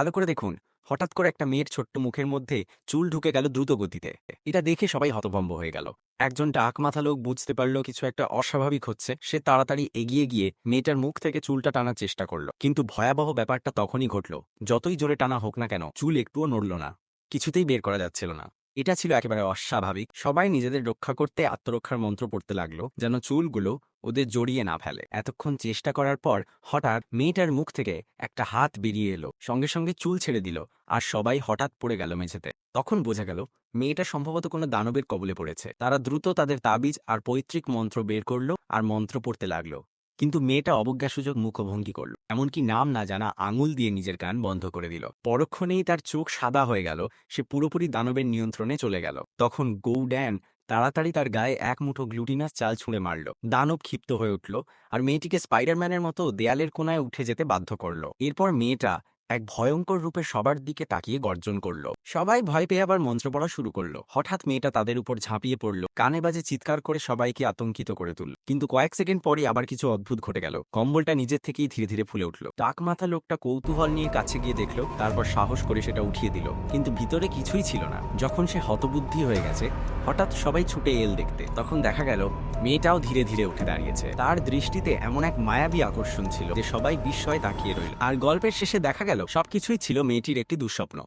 ভালো করে দেখুন, হঠাৎ করে একটা মেয়ের ছোট্ট মুখের মধ্যে চুল ঢুকে গেল দ্রুত গতিতে। এটা দেখে সবাই হতভম্ব হয়ে গেল। একজন ডাক মাথা লোক বুঝতে পারল কিছু একটা অস্বাভাবিক হচ্ছে। সে তাড়াতাড়ি এগিয়ে গিয়ে মেয়েটার মুখ থেকে চুলটা টানার চেষ্টা করলো, কিন্তু ভয়াবহ ব্যাপারটা তখনই ঘটল। যতই জোরে টানা হোক না কেন, চুল একটুও নড়ল না, কিছুতেই বের করা যাচ্ছিল না। এটা ছিল একেবারে অস্বাভাবিক। সবাই নিজেদের রক্ষা করতে আত্মরক্ষার মন্ত্র পড়তে লাগলো, যেন চুলগুলো ওদের জড়িয়ে না ফেলে। এতক্ষণ চেষ্টা করার পর হঠাৎ মেয়েটার মুখ থেকে একটা হাত বেরিয়ে এলো, সঙ্গে সঙ্গে চুল ছেড়ে দিল, আর সবাই হঠাৎ পড়ে গেল মেঝেতে। তখন বোঝা গেল মেয়েটা সম্ভবত কোনো দানবের কবলে পড়েছে। তারা দ্রুত তাদের তাবিজ আর পৈতৃক মন্ত্র বের করলো আর মন্ত্র পড়তে লাগলো। কিন্তু মেয়েটা অবজ্ঞাসূচক মুখভঙ্গি করল, এমনকি নাম না জানা আঙুল দিয়ে নিজের কান বন্ধ করে দিল। পরক্ষণেই তার চোখ সাদা হয়ে গেল, সে পুরোপুরি দানবের নিয়ন্ত্রণে চলে গেল। তখন গৌড্যান তাড়াতাড়ি তার গায়ে এক মুঠো গ্লুটিনাস চাল ছুঁড়ে মারল। দানব ক্ষিপ্ত হয়ে উঠল আর মেয়েটিকে স্পাইডারম্যানের মতো দেয়ালের কোনায় উঠে যেতে বাধ্য করল। এরপর মেয়েটা এক ভয়ঙ্কর রূপে সবার দিকে তাকিয়ে গর্জন করল। সবাই ভয় পেয়ে আবার মন্ত্র পড়া শুরু করলো। হঠাৎ মেয়েটা তাদের উপর ঝাঁপিয়ে পড়ল, কানে বাজে চিৎকার করে সবাইকে আতঙ্কিত করে তুলল। কিন্তু কয়েক সেকেন্ড পরই আবার কিছু অদ্ভুত ঘটে গেল। কম্বলটা নিজের থেকেই ধীরে ধীরে ফুলে উঠল। টাক মাথা লোকটা কৌতূহল নিয়ে কাছে গিয়ে দেখলো, তারপর সাহস করে সেটা উঠিয়ে দিল, কিন্তু ভিতরে কিছুই ছিল না। যখন সে হতবুদ্ধি হয়ে গেছে, হঠাৎ সবাই ছুটে এল দেখতে। তখন দেখা গেল মেয়েটাও ধীরে ধীরে উঠে দাঁড়িয়েছে। তার দৃষ্টিতে এমন এক মায়াবী আকর্ষণ ছিল যে সবাই বিস্ময়ে তাকিয়ে রইল। আর গল্পের শেষে দেখা গেল সবকিছুই ছিল মেয়েটির একটি দুঃস্বপ্ন।